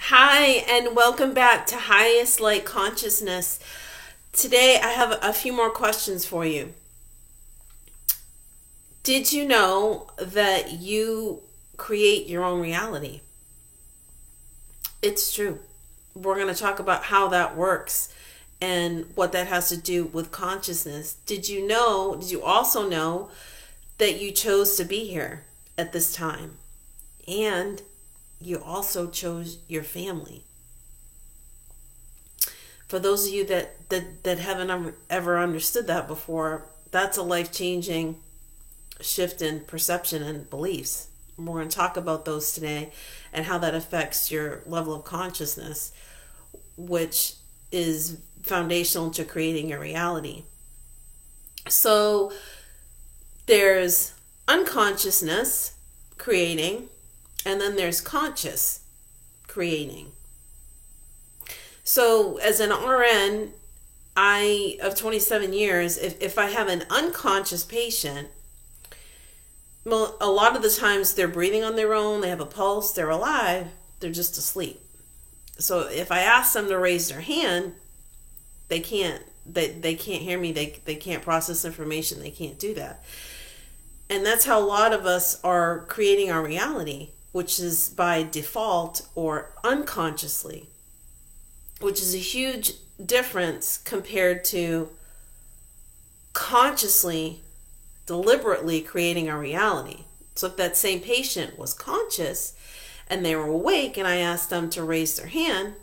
Hi, and welcome back to Highest Light Consciousness. Today, I have a few more questions for you. Did you know that you create your own reality? It's true. We're going to talk about how that works and what that has to do with consciousness. Did you also know that you chose to be here at this time? And you also chose your family. For those of you that haven't ever understood that before, that's a life-changing shift in perception and beliefs. We're going to talk about those today and how that affects your level of consciousness, which is foundational to creating your reality. So there's unconsciousness creating, and then there's conscious creating. So as an RN, of 27 years, if I have an unconscious patient, well, a lot of the times they're breathing on their own, they have a pulse, they're alive, they're just asleep. So if I ask them to raise their hand, they can't. They can't hear me, they can't process information, they can't do that. And that's how a lot of us are creating our reality, which is by default or unconsciously, which is a huge difference compared to consciously, deliberately creating our reality. So if that same patient was conscious and they were awake and I asked them to raise their hand,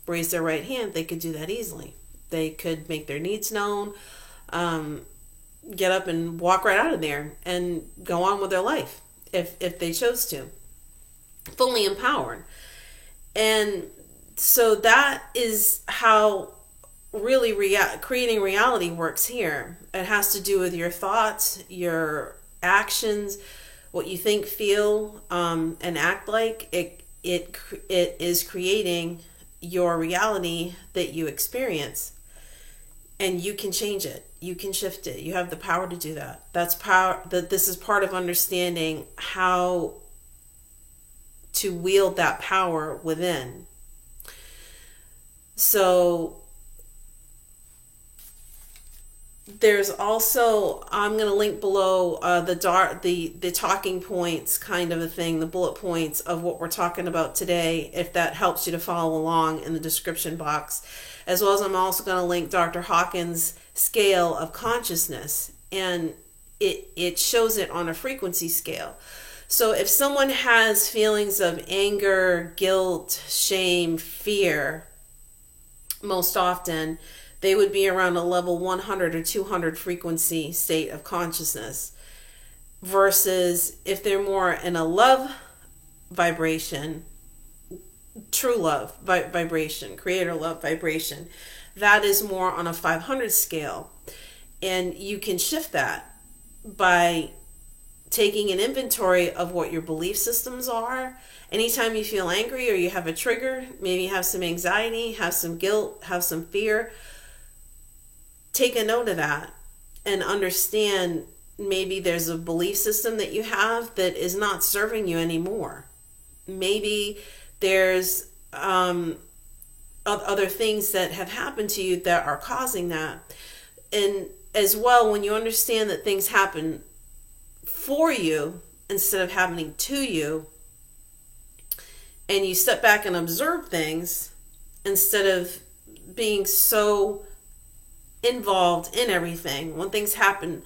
raise their right hand, they could do that easily. They could make their needs known, get up and walk right out of there and go on with their life if they chose to. Fully empowered. And so that is how really creating reality works here. It has to do with your thoughts, your actions, what you think, feel, and act like. It is creating your reality that you experience. And you can change it. You can shift it. You have the power to do that. That's power. This is part of understanding how to wield that power within. So there's also, I'm going to link below the talking points kind of a thing, the bullet points of what we're talking about today, if that helps you to follow along in the description box. As well as I'm also going to link Dr. Hawkins' scale of consciousness, and it shows it on a frequency scale. So if someone has feelings of anger, guilt, shame, fear, most often they would be around a level 100 or 200 frequency state of consciousness, versus if they're more in a love vibration, true love vibration, creator love vibration, that is more on a 500 scale. And you can shift that by taking an inventory of what your belief systems are. Anytime you feel angry or you have a trigger, maybe you have some anxiety, have some guilt, have some fear, take a note of that and understand maybe there's a belief system that you have that is not serving you anymore. Maybe there's other things that have happened to you that are causing that. And as well, when you understand that things happen for you instead of happening to you, and you step back and observe things instead of being so involved in everything. When things happen,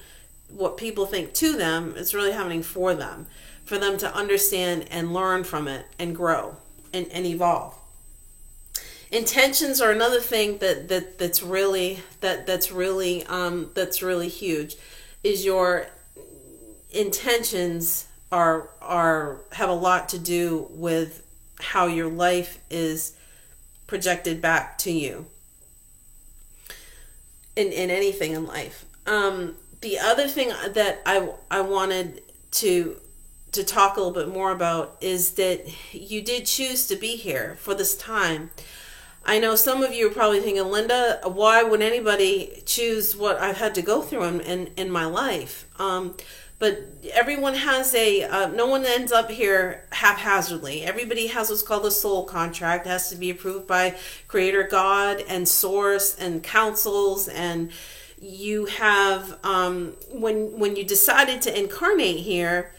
what people think to them, it's really happening for them to understand and learn from it and grow and evolve. Intentions are another thing that's really huge. Is your intentions have a lot to do with how your life is projected back to you in anything in life. The other thing that I wanted to talk a little bit more about is that you did choose to be here for this time. I know some of you are probably thinking, Linda, why would anybody choose what I've had to go through in my life? But But everyone has no one ends up here haphazardly. Everybody has what's called a soul contract. It has to be approved by Creator God and Source and councils. And you have, when you decided to incarnate here,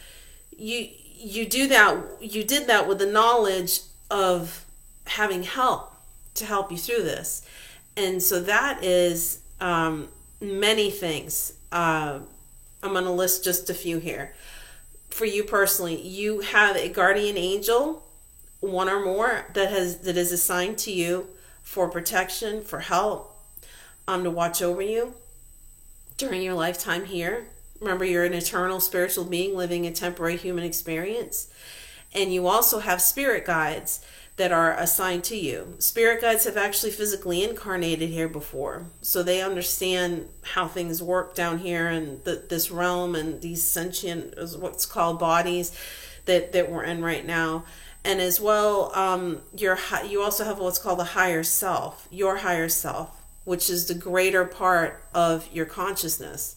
you did that with the knowledge of having help to help you through this. And so that is many things. I'm going to list just a few here. For you personally, you have a guardian angel, one or more, that is assigned to you for protection, for help, to watch over you during your lifetime here. Remember, you're an eternal spiritual being living a temporary human experience. And you also have spirit guides that are assigned to you. Spirit guides have actually physically incarnated here before, so they understand how things work down here in this realm and these sentient, what's called bodies that we're in right now. And as well, you also have what's called a higher self, your higher self, which is the greater part of your consciousness.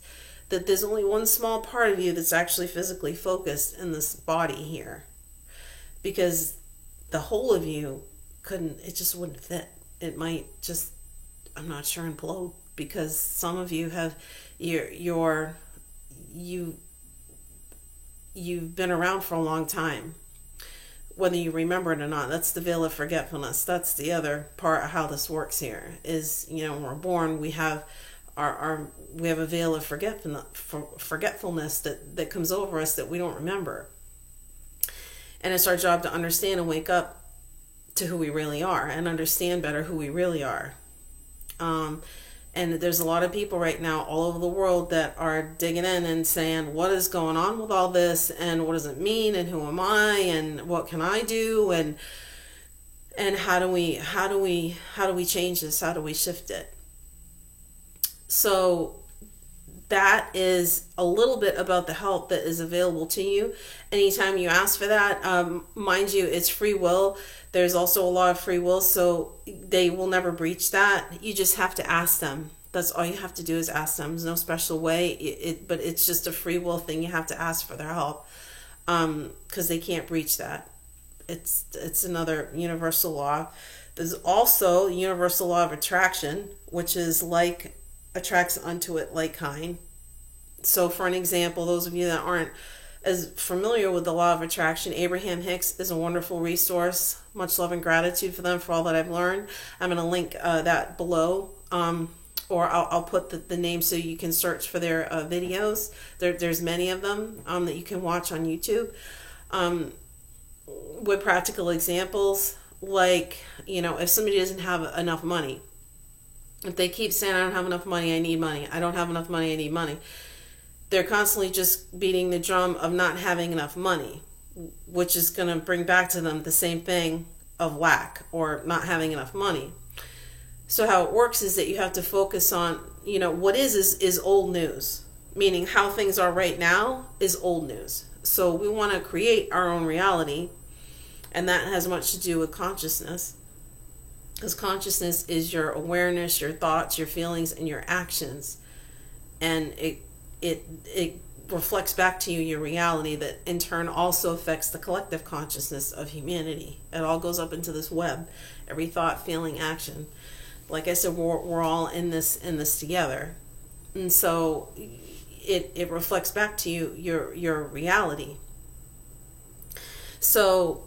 That there's only one small part of you that's actually physically focused in this body here, because the whole of you it just wouldn't fit. It might just, I'm not sure, implode, because some of you have, you've been around for a long time, whether you remember it or not. That's the veil of forgetfulness. That's the other part of how this works here is, when we're born, we have we have a veil of forgetfulness that comes over us that we don't remember. And it's our job to understand and wake up to who we really are and understand better who we really are. And there's a lot of people right now all over the world that are digging in and saying, what is going on with all this? And what does it mean? And who am I? And what can I do? And how do we change this? How do we shift it? So that is a little bit about the help that is available to you anytime you ask for that. Mind you, it's free will. There's also a lot of free will, so they will never breach that. You just have to ask them. That's all you have to do is ask them. There's no special way, but it's just a free will thing. You have to ask for their help, because they can't breach that. It's another universal law. There's also the universal law of attraction, which is like attracts unto it like kind. So for an example, those of you that aren't as familiar with the law of attraction, Abraham Hicks is a wonderful resource. Much love and gratitude for them for all that I've learned. I'm going to link that below, or I'll put the name so you can search for their videos. There's many of them that you can watch on YouTube, with practical examples like, if somebody doesn't have enough money, if they keep saying, I don't have enough money, I need money, I don't have enough money, I need money, they're constantly just beating the drum of not having enough money, which is going to bring back to them the same thing of lack or not having enough money. So how it works is that you have to focus on, what is old news, meaning how things are right now is old news. So we want to create our own reality, and that has much to do with consciousness. Because consciousness is your awareness, your thoughts, your feelings, and your actions. And it reflects back to you your reality that in turn also affects the collective consciousness of humanity. It all goes up into this web. Every thought, feeling, action. Like I said, we're all in this together. And so it reflects back to you your reality. So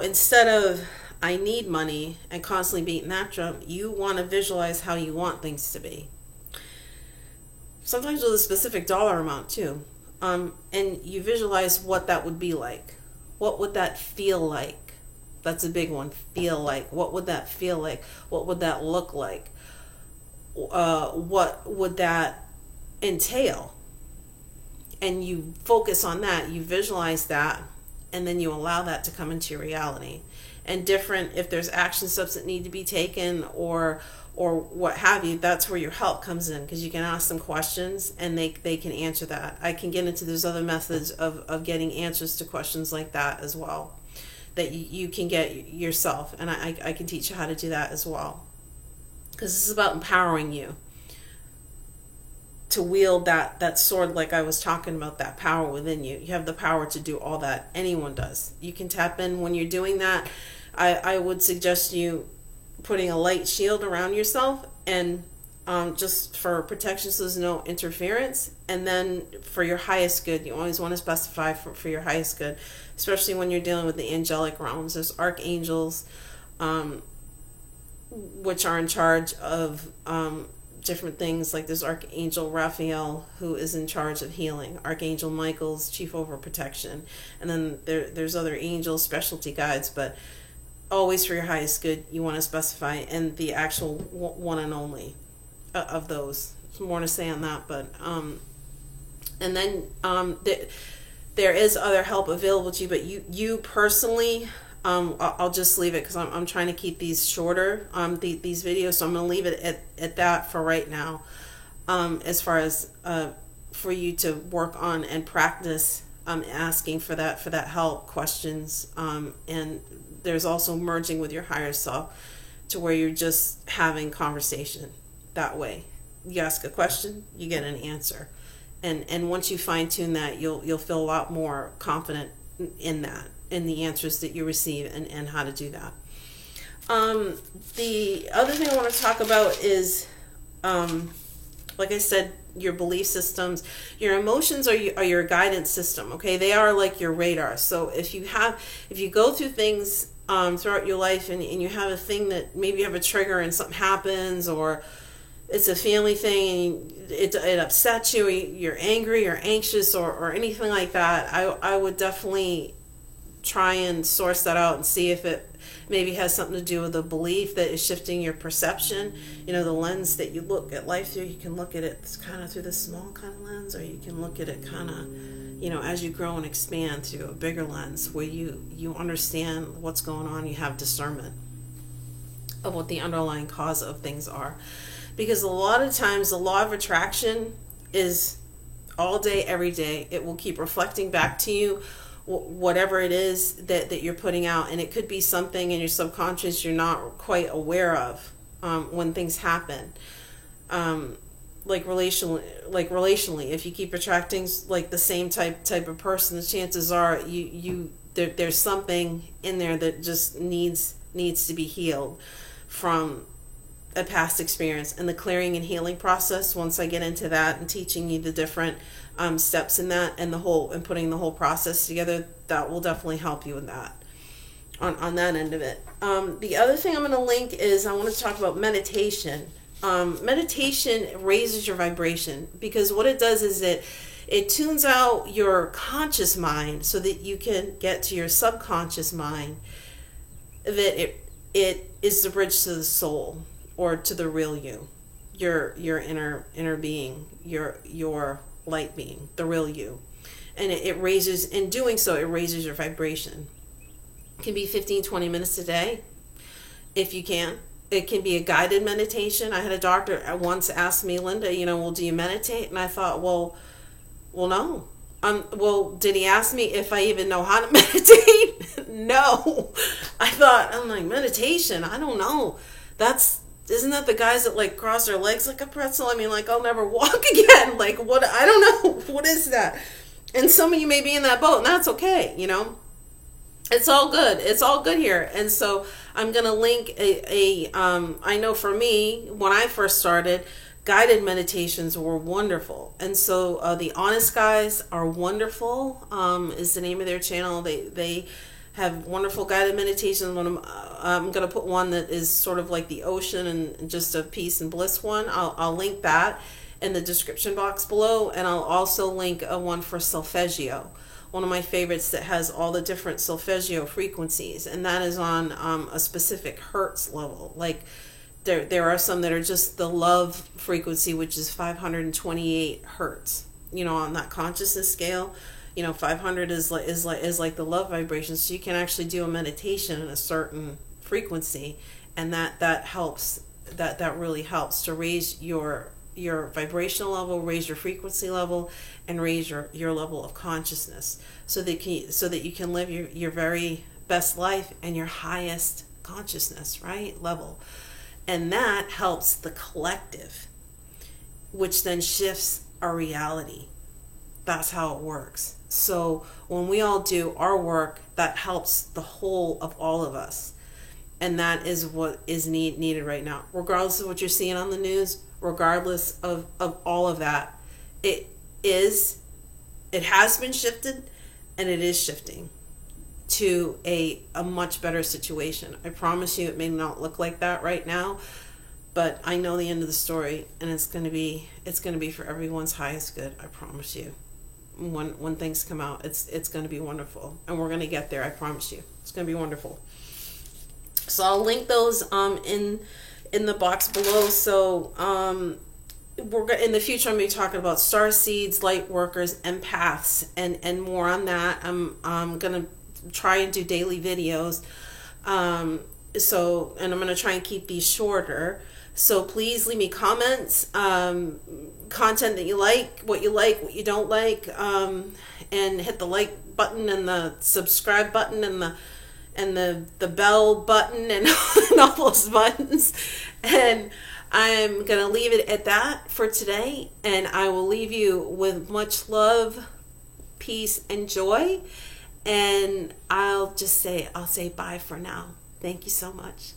instead of I need money and constantly beating that drum, you want to visualize how you want things to be. Sometimes with a specific dollar amount too. And you visualize what that would be like. What would that feel like? That's a big one. Feel like. What would that feel like? What would that look like? What would that entail? And you focus on that. You visualize that. And then you allow that to come into your reality. And if there's action steps that need to be taken or what have you, that's where your help comes in, because you can ask them questions and they can answer that. I can get into those other methods of getting answers to questions like that as well, that you can get yourself. And I can teach you how to do that as well, because this is about empowering you. to wield that sword, like I was talking about, that power within you. You have the power to do all that. Anyone does. You can tap in when you're doing that. I would suggest you putting a light shield around yourself, and just for protection so there's no interference. And then for your highest good, you always want to specify for your highest good, especially when you're dealing with the angelic realms. There's archangels, which are in charge of different things. Like there's Archangel Raphael, who is in charge of healing. Archangel Michael's chief over protection. And then there's other angels, specialty guides, but always for your highest good, you want to specify, and the actual one and only of those. There's more to say on that, but and then there is other help available to you, but you personally, I'll just leave it because I'm trying to keep these shorter, these videos, so I'm going to leave it at that for right now, as far as for you to work on and practice asking for that help, questions, and there's also merging with your higher self to where you're just having conversation that way. You ask a question, you get an answer, and once you fine-tune that, you'll feel a lot more confident in that, in the answers that you receive, and how to do that. The other thing I want to talk about is, like I said, your belief systems. Your emotions are your guidance system. Okay, they are like your radar. So if you go through things throughout your life, and you have a thing that maybe you have a trigger and something happens, or it's a family thing and it upsets you, or you're angry or anxious, or anything like that, I would definitely try and source that out and see if it maybe has something to do with a belief that is shifting your perception. You know, the lens that you look at life through, you can look at it kind of through the small kind of lens, or you can look at it kind of, you know, as you grow and expand, through a bigger lens where you understand what's going on. You have discernment of what the underlying cause of things are. Because a lot of times the law of attraction is all day, every day. It will keep reflecting back to you whatever it is that you're putting out. And it could be something in your subconscious you're not quite aware of when things happen. Like relationally, if you keep attracting like the same type of person, the chances are there's something in there that just needs to be healed from a past experience. And the clearing and healing process, once I get into that and teaching you the different steps in that, and putting the whole process together, that will definitely help you with that on that end of it. The other thing I'm going to link is, I want to talk about meditation. Meditation raises your vibration, because what it does is it tunes out your conscious mind so that you can get to your subconscious mind, that it is the bridge to the soul, or to the real you, your inner being, your light being, the real you. And it raises, in doing so, it raises your vibration. It can be 15-20 minutes a day, if you can. It can be a guided meditation. I had a doctor once ask me, Linda, well, do you meditate? And I thought, well, no. Well, did he ask me if I even know how to meditate? No. I'm like, meditation? I don't know. Isn't that the guys that like cross their legs like a pretzel? I mean, like, I'll never walk again. Like, what? I don't know. What is that? And some of you may be in that boat, and that's okay. It's all good. It's all good here. And so I'm going to link I know for me, when I first started, guided meditations were wonderful. And so the Honest Guys are wonderful, is the name of their channel. They have wonderful guided meditations. I'm going to put one that is sort of like the ocean and just a peace and bliss one. I'll link that in the description box below. And I'll also link one for solfeggio, one of my favorites that has all the different solfeggio frequencies. And that is on a specific hertz level. Like there are some that are just the love frequency, which is 528 hertz, on that consciousness scale. 500 is like the love vibration. So you can actually do a meditation in a certain frequency, and that helps. That really helps to raise your vibrational level, raise your frequency level, and raise your level of consciousness, so that you can live your very best life and your highest consciousness level. And that helps the collective. which then shifts our reality. That's how it works. So when we all do our work, that helps the whole of all of us. And that is what is needed right now. Regardless of what you're seeing on the news, regardless of all of that, it has been shifted, and it is shifting to a much better situation. I promise you, it may not look like that right now, but I know the end of the story, and it's going to be for everyone's highest good. I promise you. When things come out, it's going to be wonderful, and we're going to get there. I promise you, it's going to be wonderful. So I'll link those in the box below. So we're in the future. I'm going to be talking about star seeds, light workers, empaths, and more on that. I'm going to try and do daily videos. And I'm going to try and keep these shorter. So please leave me comments, content that you like, what you don't like, and hit the like button and the subscribe button and the bell button and all those buttons. And I'm going to leave it at that for today. And I will leave you with much love, peace, and joy. And I'll say bye for now. Thank you so much.